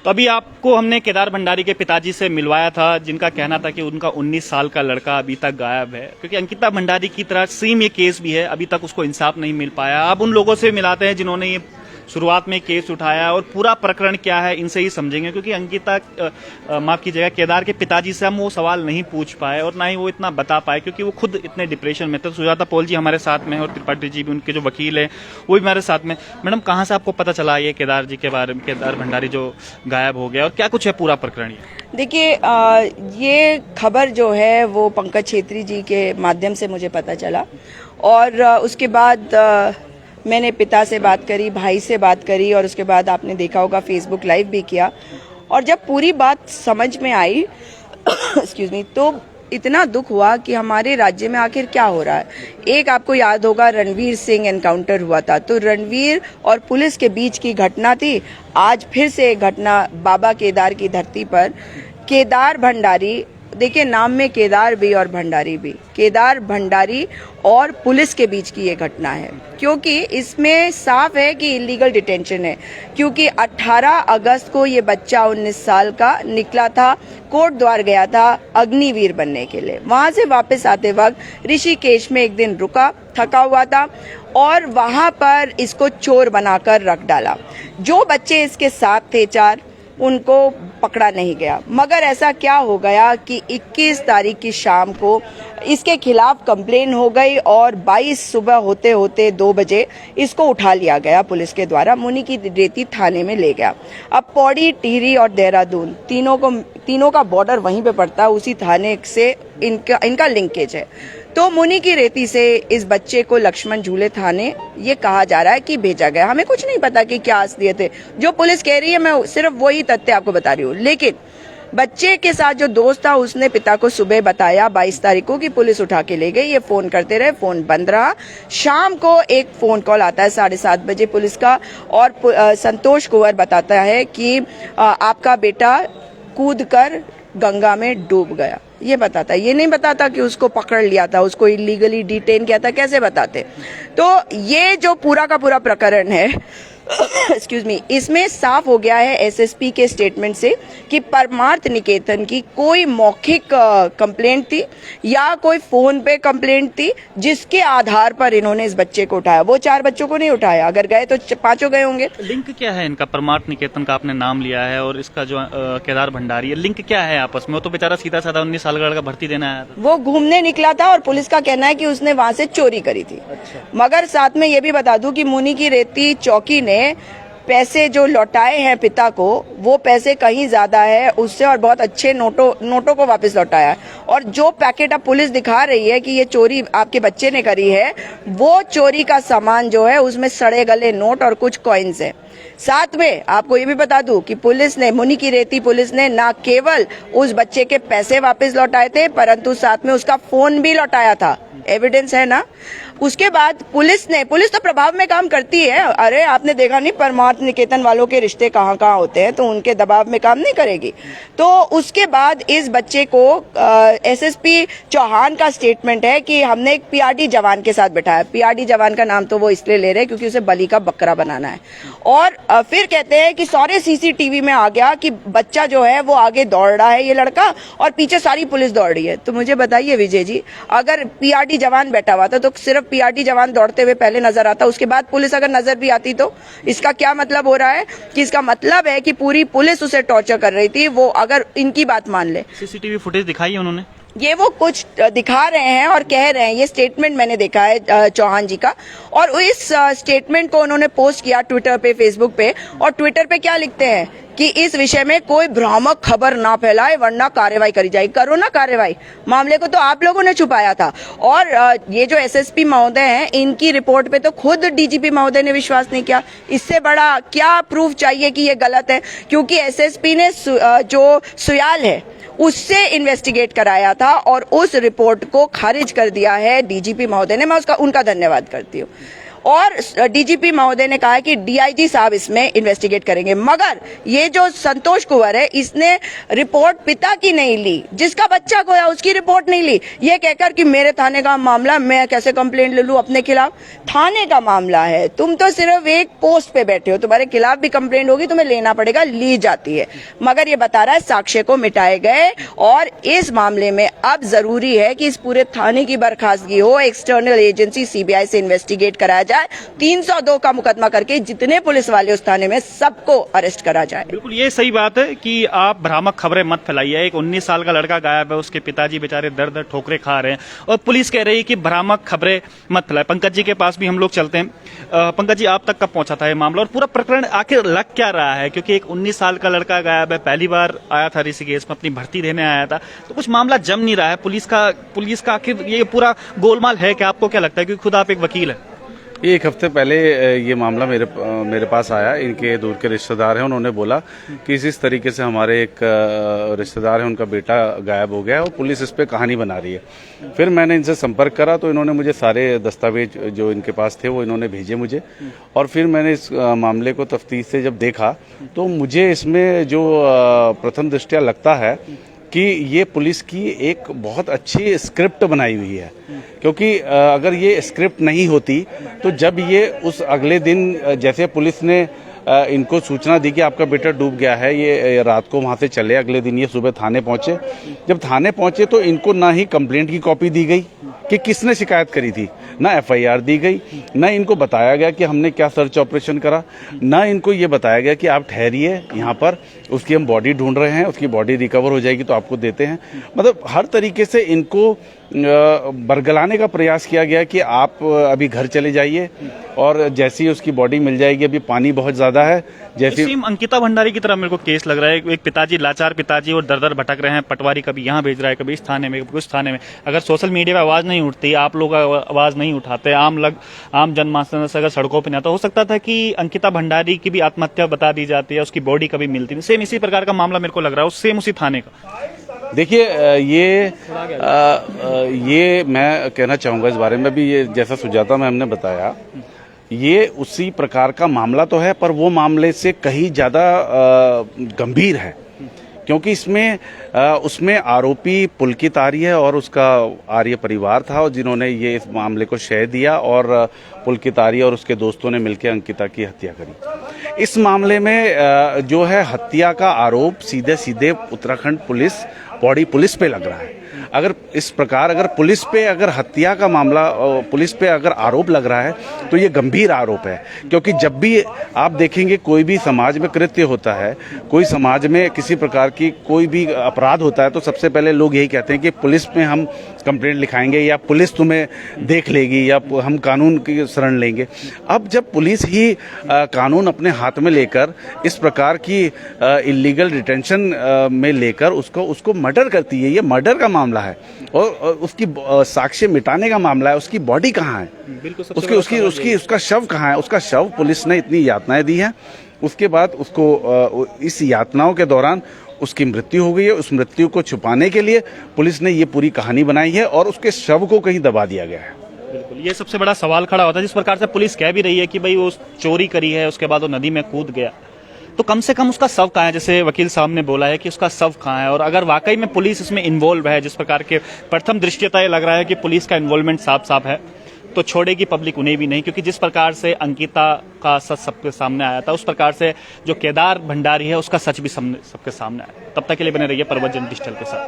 तो अभी आपको हमने केदार भंडारी के पिताजी से मिलवाया था, जिनका कहना था कि उनका 19 साल का लड़का अभी तक गायब है, क्योंकि अंकिता भंडारी की तरह सेम ये केस भी है, अभी तक उसको इंसाफ नहीं मिल पाया। अब उन लोगों से मिलाते हैं जिन्होंने ये शुरुआत में केस उठाया और पूरा प्रकरण क्या है इनसे ही समझेंगे, क्योंकि अंकिता माफ कीजिएगा केदार के पिताजी से हम वो सवाल नहीं पूछ पाए और ना ही वो इतना बता पाए, क्योंकि वो खुद इतने डिप्रेशन में थे। सुजाता पॉल जी हमारे साथ में और त्रिपाठी जी भी, उनके जो वकील है वो भी हमारे साथ में। मैडम, कहाँ से आपको पता चला ये केदार जी के बारे में, केदार भंडारी जो गायब हो गया, और क्या कुछ है पूरा प्रकरण? देखिए, ये खबर जो है वो पंकज छेत्री जी के माध्यम से मुझे पता चला और उसके बाद मैंने पिता से बात करी, भाई से बात करी और उसके बाद आपने देखा होगा फेसबुक लाइव भी किया। और जब पूरी बात समझ में आई एक्सक्यूज मी, तो इतना दुख हुआ कि हमारे राज्य में आखिर क्या हो रहा है। एक आपको याद होगा रणवीर सिंह एनकाउंटर हुआ था, तो रणवीर और पुलिस के बीच की घटना थी। आज फिर से एक घटना बाबा केदार की धरती पर, केदार भंडारी, देखिए नाम में केदार भी और भंडारी भी, केदार भंडारी और पुलिस के बीच की ये घटना है, क्योंकि इसमें साफ है कि इलीगल डिटेंशन है। क्योंकि 18 अगस्त को ये बच्चा 19 साल का निकला था, कोट द्वार गया था अग्निवीर बनने के लिए। वहां से वापस आते वक्त ऋषिकेश में एक दिन रुका, थका हुआ था और वहां पर इसको चोर बनाकर रख डाला। जो बच्चे इसके साथ थे 4, उनको पकड़ा नहीं गया। मगर ऐसा क्या हो गया कि 21 तारीख की शाम को इसके खिलाफ कंप्लेन हो गई और 22 सुबह होते होते 2 बजे इसको उठा लिया गया पुलिस के द्वारा, मुनि की रेती थाने में ले गया। अब पौड़ी, टिहरी और देहरादून तीनों का बॉर्डर वहीं पे पड़ता है, उसी थाने से इनका लिंकेज है। तो मुनि की रेती से इस बच्चे को लक्ष्मण झूले थाने ये कहा जा रहा है कि भेजा गया। हमें कुछ नहीं पता कि क्या असलियत है, जो पुलिस कह रही है मैं सिर्फ वही तथ्य आपको बता रही हूँ। लेकिन बच्चे के साथ जो दोस्त था उसने पिता को सुबह बताया 22 तारीख को कि पुलिस उठा के ले गई। ये फोन करते रहे, फोन बंद रहा। शाम को एक फोन कॉल आता है 7:30 बजे पुलिस का, और संतोष कुंवर बताता है कि आपका बेटा कूदकर गंगा में डूब गया। ये बताता है, ये नहीं बताता कि उसको पकड़ लिया था, उसको इलीगली डिटेन किया था, कैसे बताते। तो ये जो पूरा का पूरा प्रकरण है एक्सक्यूज मी, इसमें साफ हो गया है एसएसपी के स्टेटमेंट से कि परमार्थ निकेतन की कोई मौखिक कंप्लेंट थी या कोई फोन पे कंप्लेंट थी जिसके आधार पर इन्होंने इस बच्चे को उठाया। वो 4 बच्चों को नहीं उठाया, अगर गए तो 5 गए होंगे। लिंक क्या है इनका? परमार्थ निकेतन का आपने नाम लिया है और इसका जो केदार भंडारी है, लिंक क्या है आपस में? वो तो बेचारा सीधा साधा 19 साल का लड़का भर्ती देना आया था। वो घूमने निकला था और पुलिस का कहना है कि उसने वहां से चोरी करी थी। अच्छा। मगर साथ में ये भी बता दूं कि मुनि की रेती चौकी ने पैसे जो लौटाए हैं पिता को, वो पैसे कहीं ज्यादा है उससे और बहुत अच्छे नोटों को वापस लौटाया है। और जो पैकेट अब पुलिस दिखा रही है कि ये चोरी आपके बच्चे ने करी है, वो चोरी का सामान जो है उसमें सड़े गले नोट और कुछ कॉइन्स है। साथ में आपको ये भी बता दूं कि पुलिस ने, मुनि की रेती पुलिस ने न केवल उस बच्चे के पैसे वापस लौटाए थे, परंतु साथ में उसका फोन भी लौटाया था। एविडेंस है ना। उसके बाद पुलिस तो प्रभाव में काम करती है। अरे आपने देखा नहीं परमार्थ निकेतन वालों के रिश्ते कहाँ कहाँ होते हैं, तो उनके दबाव में काम नहीं करेगी। तो उसके बाद इस बच्चे को एसएसपी चौहान का स्टेटमेंट है कि हमने एक पीआरडी जवान के साथ बैठाया। पीआरडी जवान का नाम तो वो इसलिए ले रहे हैं क्योंकि उसे बलि का बकरा बनाना है। और फिर कहते हैं कि सारे सीसीटीवी में आ गया कि बच्चा जो है वो आगे दौड़ रहा है ये लड़का और पीछे सारी पुलिस दौड़ रही है। तो मुझे बताइए विजय जी, अगर पीआरडी जवान बैठा हुआ था तो सिर्फ पीआरडी जवान दौड़ते हुए पहले नजर आता, उसके बाद पुलिस अगर नजर भी आती, तो इसका क्या मतलब हो रहा है कि इसका मतलब है कि पूरी पुलिस उसे टॉर्चर कर रही थी। वो अगर इनकी बात मान ले, सीसीटीवी फुटेज दिखाई है उन्होंने, ये वो कुछ दिखा रहे हैं और कह रहे हैं। ये स्टेटमेंट मैंने देखा है चौहान जी का, और इस स्टेटमेंट को उन्होंने पोस्ट किया ट्विटर पे, फेसबुक पे। और ट्विटर पे क्या लिखते हैं कि इस विषय में कोई भ्रामक खबर ना फैलाए वरना कार्रवाई करी जाएगी। करो ना कार्रवाई, मामले को तो आप लोगों ने छुपाया था। और ये जो एसएसपी महोदय हैं, इनकी रिपोर्ट पे तो खुद डीजीपी महोदय ने विश्वास नहीं किया। इससे बड़ा क्या प्रूफ चाहिए कि ये गलत है? क्योंकि एसएसपी ने जो सुयाल है उससे इन्वेस्टिगेट कराया था और उस रिपोर्ट को खारिज कर दिया है डीजीपी महोदय ने। मैं उनका धन्यवाद करती हूँ। और डीजीपी महोदय ने कहा कि डीआईजी साहब इसमें इन्वेस्टिगेट करेंगे, मगर ये जो संतोष कुंवर है इसने रिपोर्ट पिता की नहीं ली, जिसका बच्चा खोया उसकी रिपोर्ट नहीं ली, ये कहकर कि मेरे थाने का मामला, मैं कैसे कंप्लेंट ले लूं अपने खिलाफ। थाने का मामला है, तुम तो सिर्फ एक पोस्ट पे बैठे हो, तुम्हारे खिलाफ भी कंप्लेंट होगी, तुम्हें लेना पड़ेगा, ली जाती है। मगर ये बता रहा है साक्ष्य को मिटाए गए और इस मामले में अब जरूरी है कि इस पूरे थाने की बर्खास्तगी हो, एक्सटर्नल एजेंसी सीबीआई से इन्वेस्टिगेट कराया जाए, 302 का मुकदमा करके जितने पुलिस वाले उस थाने में सबको अरेस्ट करा जाए। बिल्कुल ये सही बात है कि आप भ्रामक खबरें मत फैलाइए। एक 19 साल का लड़का गायब है, उसके पिताजी बेचारे दर दर ठोकरे खा रहे हैं और पुलिस कह रही है कि भ्रामक खबरें मत फैलाए। पंकज जी के पास भी हम लोग चलते हैं। पंकज जी, आप तक कब पहुंचा था ये मामला और पूरा प्रकरण आखिर लग क्या रहा है? क्योंकि एक 19 साल का लड़का गायब है, पहली बार आया था ऋषिकेश में, अपनी भर्ती देने आया था, तो कुछ मामला जम नहीं रहा है। पुलिस का आखिर ये पूरा गोलमाल है क्या? आपको क्या लगता है, क्योंकि खुद आप एक वकील है। ये एक हफ्ते पहले ये मामला मेरे पास आया। इनके दूर के रिश्तेदार हैं, उन्होंने बोला कि इस तरीके से हमारे एक रिश्तेदार है, उनका बेटा गायब हो गया है और पुलिस इस पे कहानी बना रही है। फिर मैंने इनसे संपर्क करा तो इन्होंने मुझे सारे दस्तावेज जो इनके पास थे वो इन्होंने भेजे मुझे, और फिर मैंने इस मामले को तफ्तीश से जब देखा तो मुझे इसमें जो प्रथम दृष्टया लगता है कि ये पुलिस की एक बहुत अच्छी स्क्रिप्ट बनाई हुई है। क्योंकि अगर ये स्क्रिप्ट नहीं होती तो जब ये उस अगले दिन जैसे पुलिस ने इनको सूचना दी कि आपका बेटा डूब गया है, ये रात को वहाँ से चले, अगले दिन ये सुबह थाने पहुँचे। जब थाने पहुँचे तो इनको ना ही कंप्लेंट की कॉपी दी गई कि किसने शिकायत करी थी, ना एफआईआर दी गई, ना इनको बताया गया कि हमने क्या सर्च ऑपरेशन करा, ना इनको ये बताया गया कि आप ठहरिए यहाँ पर, उसकी हम बॉडी ढूंढ रहे हैं, उसकी बॉडी रिकवर हो जाएगी तो आपको देते हैं। मतलब हर तरीके से इनको बरगलाने का प्रयास किया गया कि आप अभी घर चले जाइए और जैसी उसकी बॉडी मिल जाएगी, अभी पानी बहुत ज्यादा है। जैसे सेम अंकिता भंडारी की तरह मेरे को केस लग रहा है। एक पिताजी, लाचार पिताजी, और दर दर भटक रहे हैं, पटवारी कभी यहाँ भेज रहा है, कभी इस थाने में, कभी उस थाने में। अगर सोशल मीडिया पे आवाज नहीं उठती, आप लोग आवाज नहीं उठाते, आम जनमानस अगर सड़कों पर नहीं आता, हो सकता था कि अंकिता भंडारी की भी आत्महत्या बता दी जाती है, उसकी बॉडी कभी मिलती नहीं। सेम इसी प्रकार का मामला मेरे को लग रहा है, सेम उसी थाने का। देखिए, ये मैं कहना चाहूँगा इस बारे में भी, ये जैसा सुजाता मैम ने बताया, ये उसी प्रकार का मामला तो है, पर वो मामले से कहीं ज़्यादा गंभीर है। क्योंकि उसमें आरोपी पुलकित आर्य और उसका आर्य परिवार था, और जिन्होंने ये इस मामले को शह दिया, और पुलकित आर्य और उसके दोस्तों ने मिलकर अंकिता की हत्या करी। इस मामले में जो है हत्या का आरोप सीधे सीधे उत्तराखंड पुलिस, बॉडी पुलिस पे लग रहा है। अगर इस प्रकार अगर पुलिस पे अगर हत्या का मामला, पुलिस पे अगर आरोप लग रहा है तो ये गंभीर आरोप है। क्योंकि जब भी आप देखेंगे कोई भी समाज में कृत्य होता है, कोई समाज में किसी प्रकार की कोई भी अपराध होता है, तो सबसे पहले लोग यही कहते हैं कि पुलिस में हम कंप्लेंट लिखाएंगे, या पुलिस तुम्हें देख लेगी, या हम कानून की शरण लेंगे। अब जब पुलिस ही कानून अपने हाथ में लेकर इस प्रकार की इलीगल डिटेंशन में लेकर उसको मर्डर करती है, ये मर्डर का मामला है और उसकी साक्ष्य मिटाने का मामला है। उसकी बॉडी कहाँ है, उसका शव कहाँ है? उसका शव पुलिस ने इतनी यातनाएं दी हैं, उसके बाद उसको इस यातनाओं के दौरान उसकी मृत्यु हो गई है। उस मृत्यु को छुपाने के लिए पुलिस ने ये पूरी कहानी बनाई है और उसके शव को कहीं दबा दिया गया है। बिल्कुल, ये सबसे बड़ा सवाल खड़ा होता है। जिस प्रकार से पुलिस कह भी रही है कि भाई वो चोरी करी है, उसके बाद वो नदी में कूद गया, तो कम से कम उसका शव कहाँ है? जैसे वकील साहब ने बोला है कि उसका शव कहाँ है, और अगर वाकई में पुलिस इसमें इन्वॉल्व है, जिस प्रकार के प्रथम दृष्टया लग रहा है कि पुलिस का इन्वॉल्वमेंट साफ साफ है, तो छोड़ेगी पब्लिक उन्हें भी नहीं। क्योंकि जिस प्रकार से अंकिता का सच सबके सामने आया था, उस प्रकार से जो केदार भंडारी है उसका सच भी सबके सामने आया। तब तक के लिए बने रहिए प्रवचन डिजिटल के साथ।